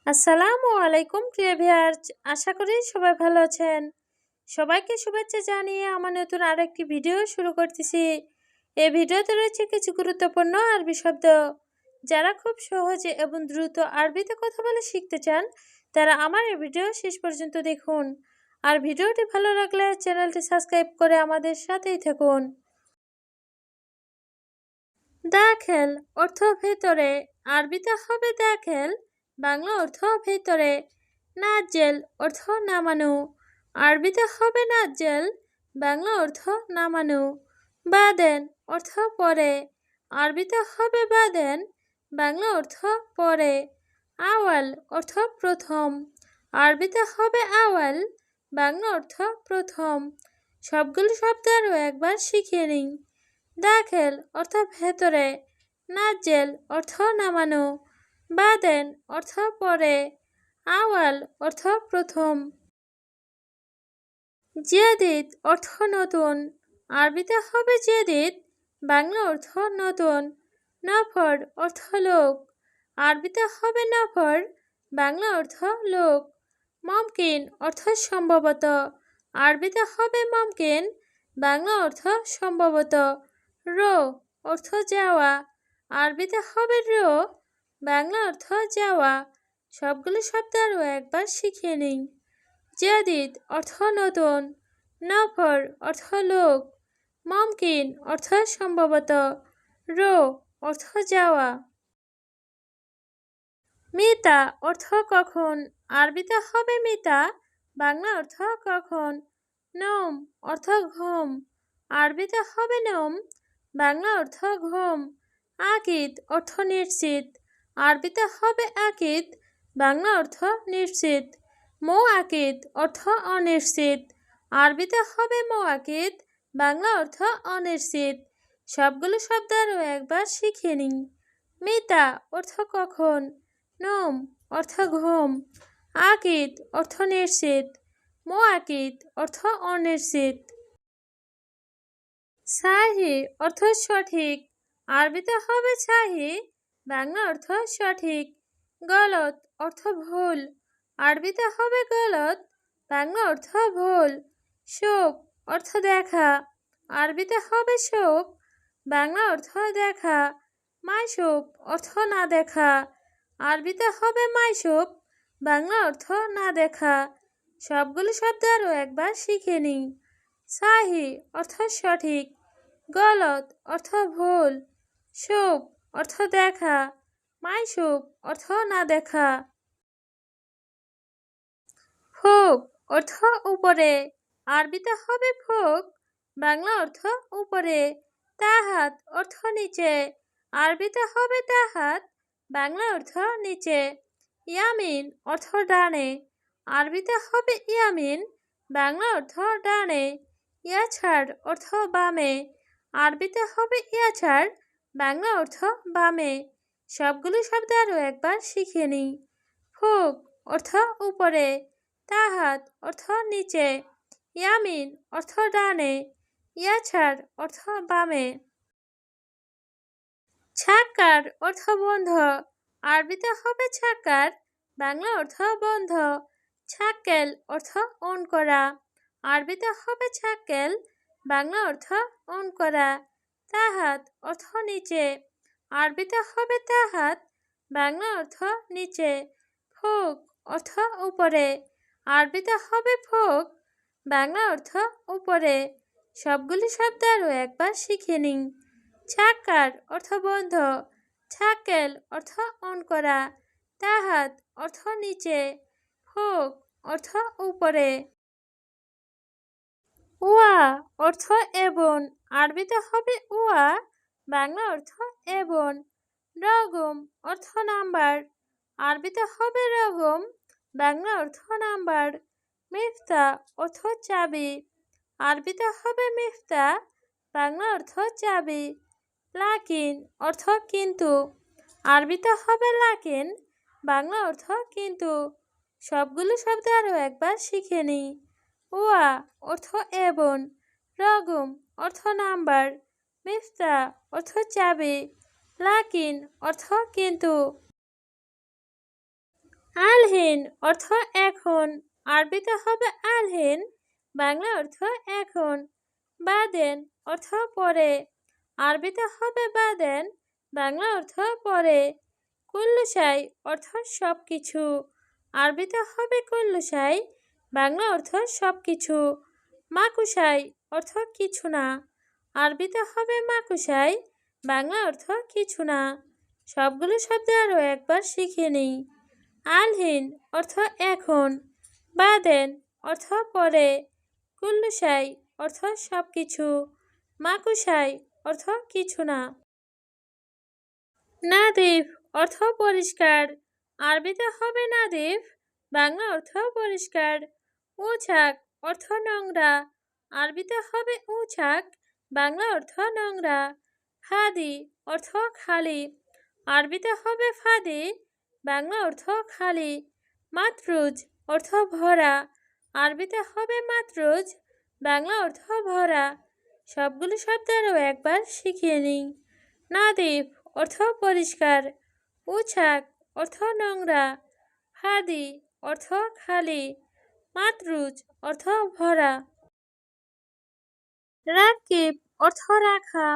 আসসালামু আলাইকুম প্রিয় ভিউয়ার্স, আশা করি সবাই ভালো আছেন। সবাইকে শুভেচ্ছা জানিয়ে আমার নতুন আরেকটি ভিডিও শুরু করতেছি। এই ভিডিওতে রয়েছে কিছু গুরুত্বপূর্ণ আরবি শব্দ। যারা খুব সহজে এবং দ্রুত আরবিতে কথা বলে শিখতে চান, তারা আমার এই ভিডিও শেষ পর্যন্ত দেখুন। আর ভিডিওটি ভালো লাগলে চ্যানেলটি সাবস্ক্রাইব করে আমাদের সাথেই থাকুন। দাখেল অর্থ ভেতরে, আরবিতে হবে দাখেল, বাংলা অর্থ ভেতরে। নাজেল অর্থ নামানো, আরবিতে হবে নাজেল, বাংলা অর্থ নামানো। বাদেন অর্থ পরে, আরবিতে হবে বাদেন, বাংলা অর্থ পরে। আওয়াল অর্থ প্রথম, আরবিতে হবে আওয়াল, বাংলা অর্থ প্রথম। সবগুলো শব্দ আরও একবার শিখিয়ে নিন। দাখেল অর্থ ভেতরে, নাজেল অর্থ নামানো, বাদেন অর্থ পরে, আওয়াল অর্থ প্রথম। জেদিদ অর্থ নতুন, আরবিতে হবে জেদিদ, বাংলা অর্থ নতুন। নফর অর্থ লোক, আরবিতে হবে নফর, বাংলা অর্থ লোক। মমকিন অর্থ সম্ভবত, আরবিতে হবে মমকিন, বাংলা অর্থ সম্ভবত। রো অর্থ যাওয়া, আরবিতে হবে রো, বাংলা অর্থ যাওয়া। সবগুলো শব্দ আরও একবার শিখিয়ে নিন। জাদিদ অর্থ নতুন, নফর অর্থ লোক, মমকিন অর্থ সম্ভবত, রো অর্থ যাওয়া। মিতা অর্থ কখন, আরবিতে হবে মিতা, বাংলা অর্থ কখন। নোম অর্থ ঘুম, আরবিতে হবে নোম, বাংলা অর্থ ঘুম। আকিদ অর্থ নিশ্চিত, আরবিতে হবে আকিদ, বাংলা অর্থ নিশ্চিত। মুআকিদ অর্থ অনিশ্চিত, আরবিতে হবে মুআকিদ, বাংলা অর্থ অনিশ্চিত। সবগুলো শব্দ আরও একবার শিখে নিন। মিতা অর্থ কখন, নোম অর্থ ঘুম, আকিদ অর্থ নিশ্চিত, মুআকিদ অর্থ অনিশ্চিত। সাহি অর্থ সঠিক, আরবিতে হবে সাহি, বাংলা অর্থ সঠিক। গলত অর্থ ভুল, আরবিতে হবে গলত, বাংলা অর্থ ভুল। শোক অর্থ দেখা, আরবিতে হবে শোক, বাংলা অর্থ দেখা। মাইশুপ অর্থ না দেখা, আরবিতে হবে মাইশুপ, বাংলা অর্থ না দেখা। সবগুলো শব্দ আরও একবার শিখে নিই। সাহি অর্থ সঠিক, গলত অর্থ ভুল, শুপ অর্থ দেখা, মাইশুপ অর্থ না দেখা। ফুক অর্থ উপরে, আরবিতে হবে ফুক, বাংলা অর্থ উপরে। তাহাত অর্থ নিচে, আরবিতে হবে তাহাত, বাংলা অর্থ নিচে। ইয়ামিন অর্থ ডানে, আরবিতে হবে ইয়ামিন, বাংলা অর্থ ডানে। ইয়াছাড় অর্থ বামে, আরবিতে হবে ইয়াছাড়, বাংলা অর্থ বামে। সবগুলো শব্দ আরও একবার শিখে নিই। ফুক অর্থ উপরে, তাহাত অর্থ নিচে, ইয়ামিন অর্থ ডানে, ইয়াছাড় অর্থ বামে। ছাক্কার অর্থ বন্ধ, আরবিতে হবে ছাক্কার, বাংলা অর্থ বন্ধ। ছাক্কেল অর্থ অন করা, আরবিতে হবে ছাক্কেল, বাংলা অর্থ অন করা। তাহাত অর্থ নিচে, আরবিতে হবে তাহাত, বাংলা অর্থ নিচে। ফুক অর্থ উপরে, আরবিতে হবে ফুক, বাংলা অর্থ উপরে। সবগুলি শব্দ আরও একবার শিখে নিন। ছাক্কার অর্থ বন্ধ, ছাক্কেল অর্থ অন করা, তাহাত অর্থ নিচে, ফুক অর্থ উপরে। উয়া অর্থ এবং, আরবিতে হবে উয়া, বাংলা অর্থ এবং। রগম অর্থ নাম্বার, আরবিতে হবে রগম, বাংলা অর্থ নাম্বার। মিফতা অর্থ চাবি, আরবিতে হবে মিফতা, বাংলা অর্থ চাবি। লাকিন অর্থ কিন্তু, আরবিতে হবে লাকিন, বাংলা অর্থ কিন্তু। সবগুলো শব্দ আরও একবার শিখে নিই। উয়া অর্থ এবং, রগম অর্থ নাম্বার, মিফতা অর্থ চাবি, লাকিন অর্থ কিন্তু। আলহীন অর্থ এখন, আরবিতে হবে আলহীন, বাংলা অর্থ এখন। বাদেন অর্থ পরে, আরবিতে হবে বাদেন, বাংলা অর্থ পরে। কুল্লু শাই অর্থ সব কিছু, আরবিতে হবে কুল্লু শাই, বাংলা অর্থ সব কিছু। মাকুশাই অর্থ কিছু না, আরবিতে হবে মাকুশাই, বাংলা অর্থ কিছু না। সবগুলো শব্দ আরও একবার শিখে নিই। আলহীন অর্থ এখন, বাদেন অর্থ পরে, কুল্লু শাই অর্থ সব কিছু, মাকুশাই অর্থ কিছু না। নাদিফ অর্থ পরিষ্কার, আরবিতে হবে নাদিফ, বাংলা অর্থ পরিষ্কার। উছাক অর্থ নোংরা, আরবিতে হবে উছাক, বাংলা অর্থ নোংরা। ফাদি অর্থ খালি, আরবিতে হবে ফাদি, বাংলা অর্থ খালি। মাতরুজ অর্থ ভরা, আরবিতে হবে মাতরুজ, বাংলা অর্থ ভরা। সবগুলো শব্দ আরও একবার শিখিয়ে নিই। নাদিফ অর্থ পরিষ্কার, উছাক অর্থ নোংরা, ফাদি অর্থ খালি, মাতরুজ অর্থ ভরা। রাকিব অর্থ রাখা,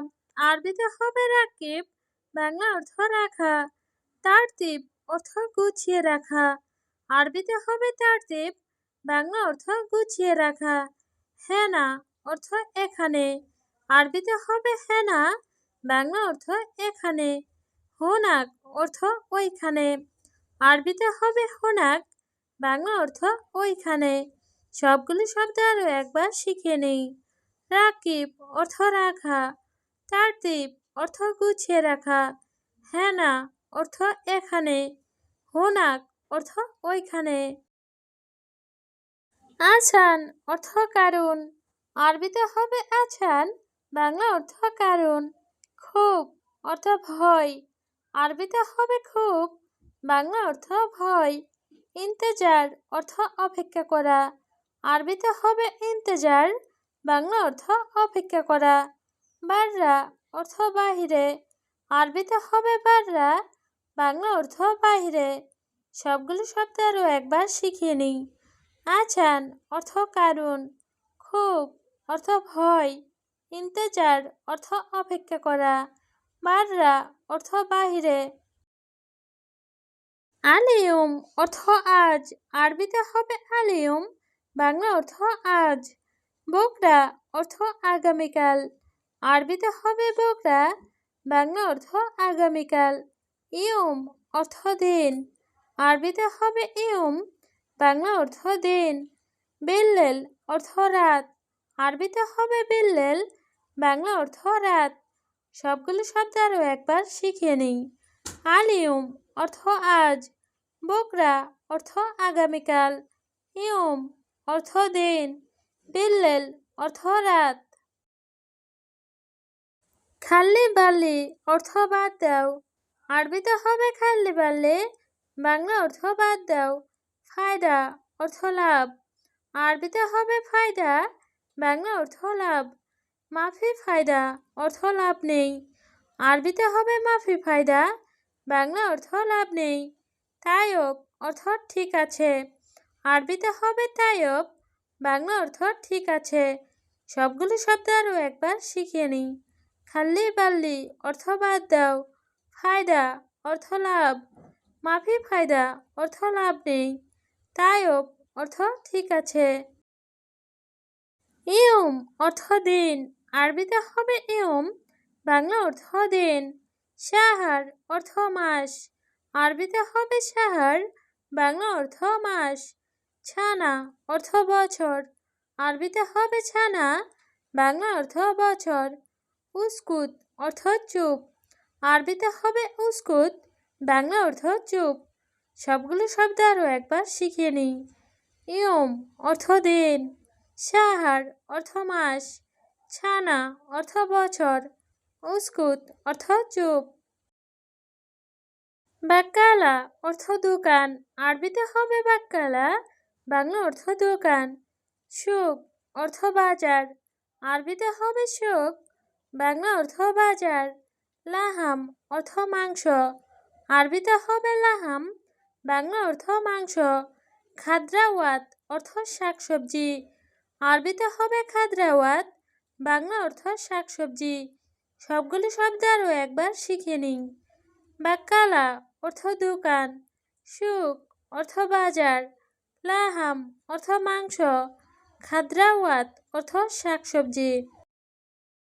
আরবিতে হবে রাকিব, বাংলা অর্থ রাখা। তারতিব অর্থ গুছিয়ে রাখা, আরবিতে হবে তারতিব, বাংলা অর্থ গুছিয়ে রাখা। হেনা অর্থ এখানে, আরবিতে হবে হেনা, বাংলা অর্থ এখানে। হোনাক অর্থ ওইখানে, আরবিতে হবে হোনাক, বাংলা অর্থ ওইখানে। সবগুলো শব্দ আরও একবার শিখে নেই। রাকিব অর্থ রাখা, তারতিব অর্থ গুছিয়ে রাখা, হেনা অর্থ এখানে, হোনাক অর্থ ওইখানে। আছান অর্থ কারণ, আরবিতে হবে আছান, বাংলা অর্থ কারণ। খুব অর্থ ভয়, আরবিতে হবে খুব, বাংলা অর্থ ভয়। ইন্তেজার অর্থ অপেক্ষা করা, আরবিতে হবে ইন্তেজার, বাংলা অর্থ অপেক্ষা করা। বাররা অর্থ বাহিরে, আরবিতে হবে বাররা, বাংলা অর্থ বাহিরে। সবগুলো শব্দ আরও একবার শিখিয়ে নিই। আছান অর্থ কারণ, খুব অর্থ ভয়, ইন্তেজার অর্থ অপেক্ষা করা, বাররা অর্থ বাহিরে। আলিয়ম অর্থ আজ, আরবিতে হবে আলিয়ম, বাংলা অর্থ আজ। বকরা অর্থ আগামীকাল, আরবিতে হবে বকরা, বাংলা অর্থ আগামীকাল। ইয়ম অর্থ দিন, আরবিতে হবে ইয়ম, বাংলা অর্থ দিন। বিল্লেল অর্থ রাত, আরবিতে হবে বিল্লেল, বাংলা অর্থ রাত। সবগুলো শব্দ আরও একবার শিখিয়ে নিই। আলিয়ম অর্থ আজ, বকরা অর্থ আগামীকাল, ইয়ম অর্থ দিন, বিল্লেল অর্থ রাত। খাল্লি বাল্লি অর্থ বাদ দাও, আরবিতে হবে খাল্লি বাল্লি, বাংলা অর্থ বাদ দাও। ফায়দা অর্থ লাভ, আরবিতে হবে ফায়দা, বাংলা অর্থ লাভ। মাফি ফায়দা অর্থ লাভ নেই, আরবিতে হবে মাফি ফায়দা, বাংলা অর্থ লাভ নেই। তায়ব অর্থ ঠিক আছে, আরবিতে হবে তায়ব, বাংলা অর্থ ঠিক আছে। সবগুলো শব্দ আরও একবার শিখিয়ে নিই। খাল্লি বাল্লি অর্থ বাদ দাও, ফায়দা অর্থ লাভ, মাফি ফায়দা অর্থ লাভ নেই, তায়ব অর্থ ঠিক আছে। ইয়ম অর্থ দিন, আরবিতে হবে ইয়ম, বাংলা অর্থ দিন। শাহার অর্থ মাস, আরবিতে হবে শাহার, বাংলা অর্থ মাস। ছানা অর্থ বছর, আরবিতে হবে ছানা, বাংলা অর্থ বছর। উস্কুত অর্থ চুপ, আরবিতে হবে উস্কুত, বাংলা অর্থ চুপ। সবগুলো শব্দ আরও একবার শিখিয়ে নিই। ইয়ম অর্থ দিন, শাহার অর্থ মাস, ছানা অর্থ বছর, উস্কুত অর্থ চুপ। বাক্কালা অর্থ দোকান, আরবিতে হবে বাক্কালা, বাংলা অর্থ দোকান। সুক অর্থ বাজার, আরবিতে হবে সুক, বাংলা অর্থ বাজার। লাহাম অর্থ মাংস, আরবিতে হবে লাহাম, বাংলা অর্থ মাংস। খাদ্রাওয়াত অর্থ শাকসবজি। আরবিতে হবে খাদ্রাওয়াত, বাংলা অর্থ শাকসবজি। সবগুলি শব্দ আরও একবার শিখে নিন। বাক্কালা অর্থ দোকান। সুক অর্থ বাজার। লাহাম অর্থ মাংস। খাদ্রাওয়াত অর্থ শাকসবজি।